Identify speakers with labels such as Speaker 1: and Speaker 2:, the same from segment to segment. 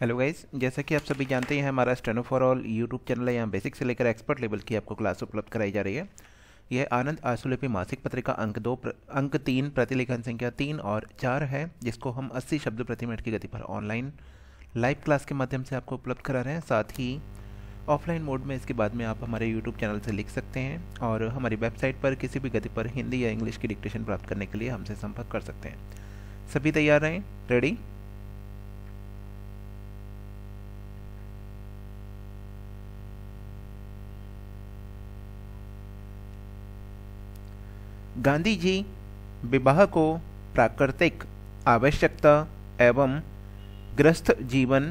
Speaker 1: Hello guys, जैसा कि आप सभी जानते हैं हमारा steno for all YouTube channel है। यहाँ बेसिक से लेकर एक्सपर्ट लेवल की आपको क्लास उपलब्ध कराई जा रही है। यह आनंद आशुलिपि मासिक पत्रिका अंक 3 प्रतिलेखन संख्या 3 और 4 है, जिसको हम 80 शब्द प्रति मिनट की गति पर ऑनलाइन लाइव क्लास के माध्यम से आपको उपलब्ध करा रहे हैं। साथ ही ऑफलाइन मोड में इसके बाद में आप हमारे यूट्यूब चैनल से लिख सकते हैं और हमारी वेबसाइट पर किसी भी गति पर हिंदी या इंग्लिश की डिक्टेशन प्राप्त करने के लिए हमसे संपर्क कर सकते हैं। सभी तैयार रहें, रेडी? गांधी जी विवाह को प्राकृतिक आवश्यकता एवं गृहस्थ जीवन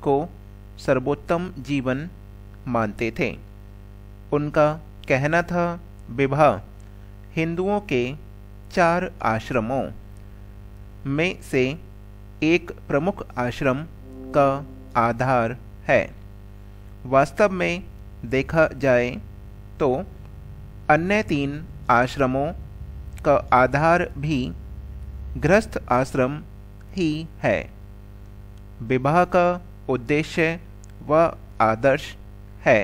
Speaker 1: को सर्वोत्तम जीवन मानते थे। उनका कहना था, विवाह हिंदुओं के 4 आश्रमों में से एक प्रमुख आश्रम का आधार है। वास्तव में देखा जाए तो अन्य 3 आश्रमों का आधार भी गृहस्थ आश्रम ही है। विवाह का उद्देश्य व आदर्श है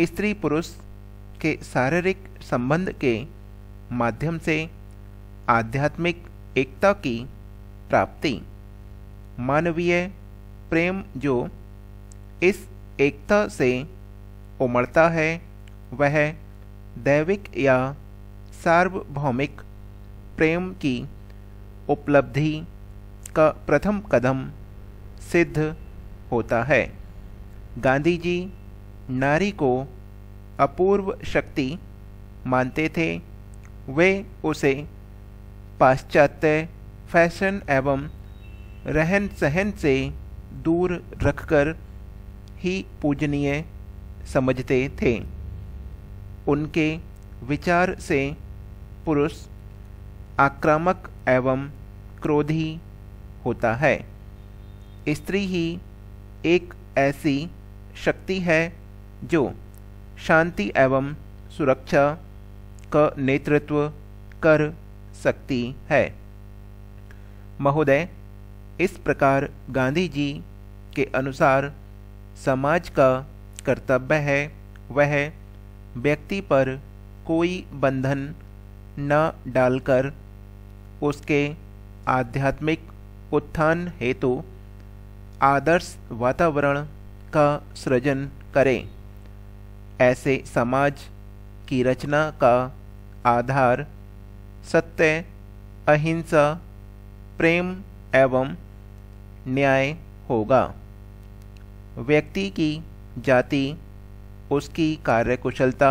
Speaker 1: स्त्री पुरुष के शारीरिक संबंध के माध्यम से आध्यात्मिक एकता की प्राप्ति। मानवीय प्रेम जो इस एकता से उमड़ता है वह दैविक या सार्वभौमिक प्रेम की उपलब्धि का प्रथम कदम सिद्ध होता है। गांधी जी नारी को अपूर्व शक्ति मानते थे। वे उसे पाश्चात्य फैशन एवं रहन सहन से दूर रखकर ही पूजनीय समझते थे। उनके विचार से पुरुष आक्रामक एवं क्रोधी होता है। स्त्री ही एक ऐसी शक्ति है जो शांति एवं सुरक्षा का नेतृत्व कर सकती है। महोदय, इस प्रकार गांधी जी के अनुसार समाज का कर्तव्य है वह व्यक्ति पर कोई बंधन न डालकर उसके आध्यात्मिक उत्थान हेतु आदर्श वातावरण का सृजन करे। ऐसे समाज की रचना का आधार सत्य, अहिंसा, प्रेम एवं न्याय होगा। व्यक्ति की जाति उसकी कार्यकुशलता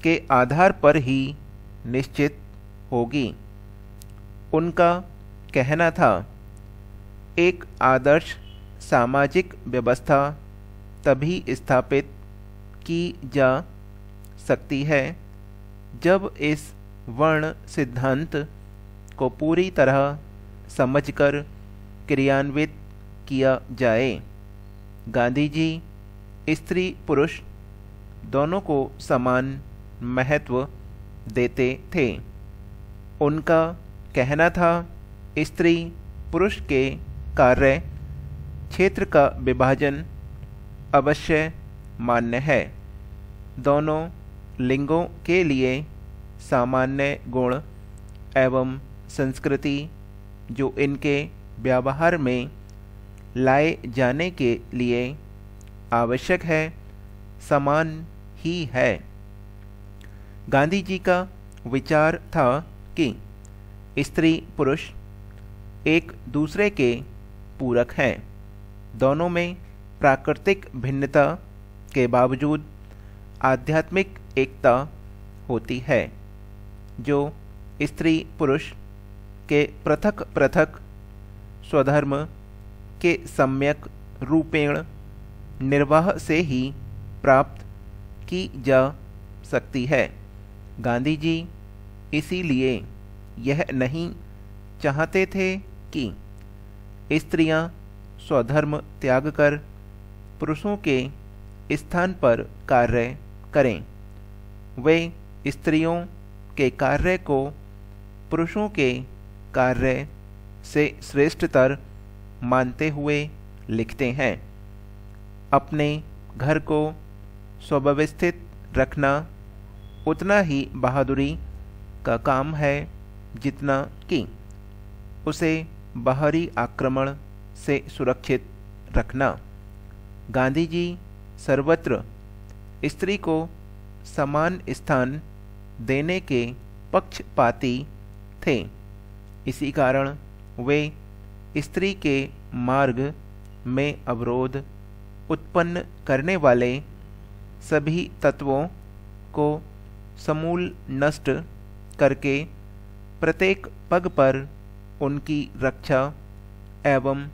Speaker 1: के आधार पर ही निश्चित होगी। उनका कहना था, एक आदर्श सामाजिक व्यवस्था तभी स्थापित की जा सकती है जब इस वर्ण सिद्धांत को पूरी तरह समझकर क्रियान्वित किया जाए। गांधी जी स्त्री पुरुष दोनों को समान महत्व देते थे। उनका कहना था, स्त्री पुरुष के कार्य क्षेत्र का विभाजन अवश्य मान्य है। दोनों लिंगों के लिए सामान्य गुण एवं संस्कृति जो इनके व्यवहार में लाए जाने के लिए आवश्यक है समान ही है। गांधी जी का विचार था कि स्त्री पुरुष एक दूसरे के पूरक हैं। दोनों में प्राकृतिक भिन्नता के बावजूद आध्यात्मिक एकता होती है जो स्त्री पुरुष के पृथक पृथक स्वधर्म के सम्यक रूपेण निर्वाह से ही प्राप्त की जा सकती है। गांधी जी इसीलिए यह नहीं चाहते थे कि स्त्रियां स्वधर्म त्याग कर पुरुषों के स्थान पर कार्य करें। वे स्त्रियों के कार्य को पुरुषों के कार्य से श्रेष्ठतर मानते हुए लिखते हैं। अपने घर को सुव्यवस्थित रखना उतना ही बहादुरी का काम है जितना कि उसे बाहरी आक्रमण से सुरक्षित रखना। गांधी जी सर्वत्र स्त्री को समान स्थान देने के पक्षपाती थे। इसी कारण वे स्त्री के मार्ग में अवरोध उत्पन्न करने वाले सभी तत्वों को समूल नष्ट करके प्रत्येक पग पर उनकी रक्षा एवं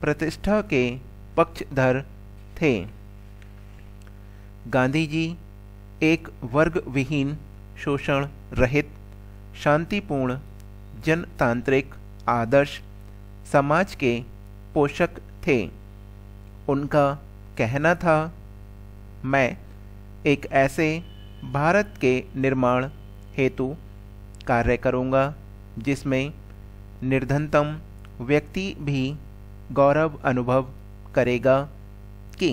Speaker 1: प्रतिष्ठा के पक्षधर थे। गांधी जी एक वर्ग विहीन, शोषण रहित, शांतिपूर्ण, जनतांत्रिक आदर्श समाज के पोषक थे। उनका कहना था, मैं एक ऐसे भारत के निर्माण हेतु कार्य करूँगा जिसमें निर्धनतम व्यक्ति भी गौरव अनुभव करेगा कि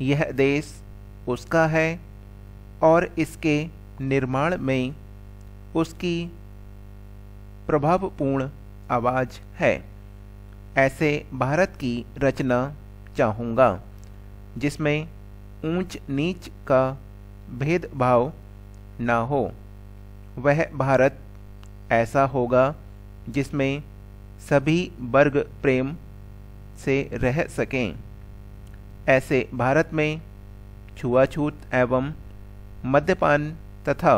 Speaker 1: यह देश उसका है और इसके निर्माण में उसकी प्रभावपूर्ण आवाज़ है। ऐसे भारत की रचना चाहूँगा जिसमें ऊंच नीच का भेदभाव ना हो। वह भारत ऐसा होगा जिसमें सभी वर्ग प्रेम से रह सकें। ऐसे भारत में छुआछूत एवं मद्यपान तथा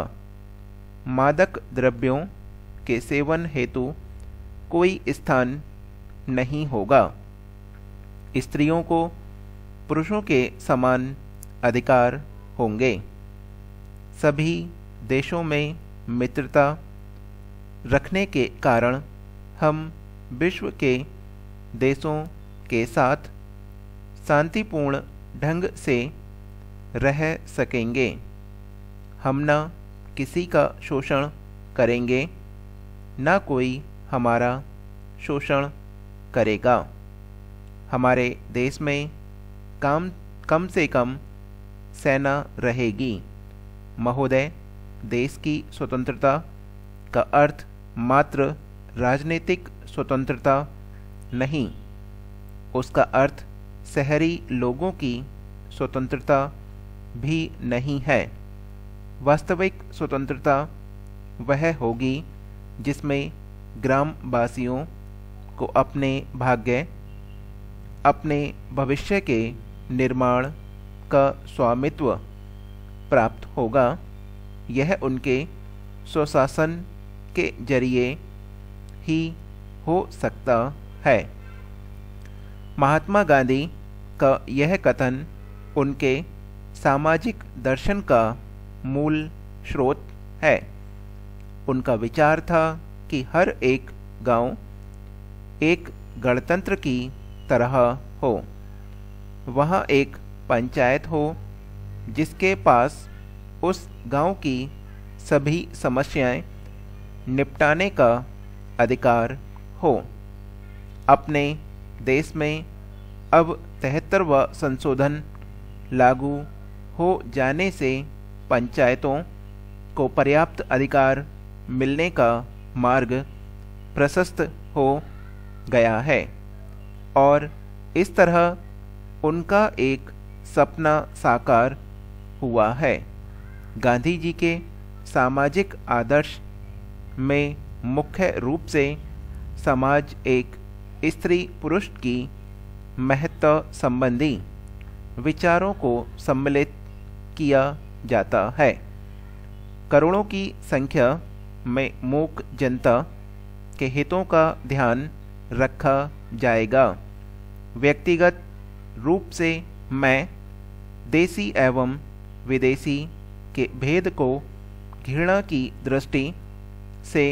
Speaker 1: मादक द्रव्यों के सेवन हेतु कोई स्थान नहीं होगा। स्त्रियों को पुरुषों के समान अधिकार होंगे। सभी देशों में मित्रता रखने के कारण हम विश्व के देशों के साथ शांतिपूर्ण ढंग से रह सकेंगे। हम न किसी का शोषण करेंगे, न कोई हमारा शोषण करेगा। हमारे देश में कम से कम सेना रहेगी। महोदय, देश की स्वतंत्रता का अर्थ मात्र राजनीतिक स्वतंत्रता नहीं, उसका अर्थ शहरी लोगों की स्वतंत्रता भी नहीं है। वास्तविक स्वतंत्रता वह होगी जिसमें ग्रामवासियों को अपने भाग्य, अपने भविष्य के निर्माण का स्वामित्व प्राप्त होगा। यह उनके स्वशासन के जरिए ही हो सकता है। महात्मा गांधी का यह कथन उनके सामाजिक दर्शन का मूल स्रोत है। उनका विचार था कि हर एक गांव एक गणतंत्र की तरह हो। वहाँ एक पंचायत हो जिसके पास उस गांव की सभी समस्याएं निपटाने का अधिकार हो। अपने देश में अब 73वां संशोधन लागू हो जाने से पंचायतों को पर्याप्त अधिकार मिलने का मार्ग प्रशस्त हो गया है और इस तरह उनका एक सपना साकार हुआ है। गांधी जी के सामाजिक आदर्श में मुख्य रूप से समाज एक स्त्री पुरुष की महत्व संबंधी विचारों को सम्मिलित किया जाता है। करोड़ों की संख्या में मूक जनता के हितों का ध्यान रखा जाएगा। व्यक्तिगत रूप से मैं देसी एवं विदेशी के भेद को घृणा की दृष्टि से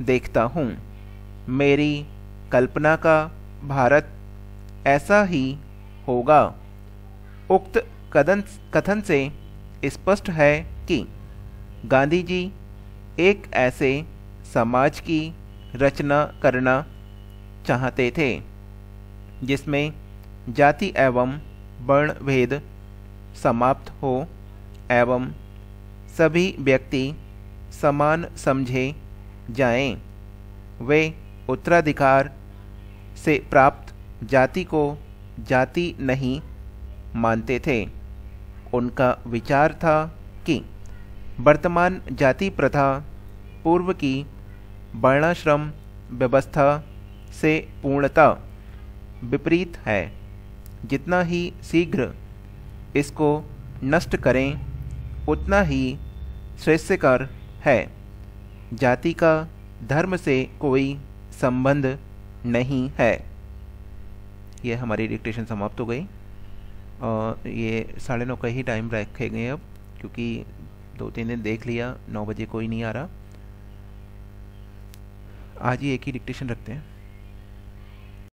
Speaker 1: देखता हूँ। मेरी कल्पना का भारत ऐसा ही होगा। उक्त कथन से स्पष्ट है कि गांधी जी एक ऐसे समाज की रचना करना चाहते थे जिसमें जाति एवं वर्ण भेद समाप्त हो एवं सभी व्यक्ति समान समझे जाएं। वे उत्तराधिकार से प्राप्त जाति को जाति नहीं मानते थे। उनका विचार था कि वर्तमान जाति प्रथा पूर्व की वर्णाश्रम व्यवस्था से पूर्णतः विपरीत है। जितना ही शीघ्र इसको नष्ट करें उतना ही श्रेयस्कर है। जाति का धर्म से कोई संबंध नहीं है। यह हमारी डिक्टेशन समाप्त हो गई और ये 9:30 का ही टाइम रखेंगे अब, क्योंकि 2-3 दिन देख लिया 9 बजे कोई नहीं आ रहा। आज ही एक ही डिक्टेशन रखते हैं।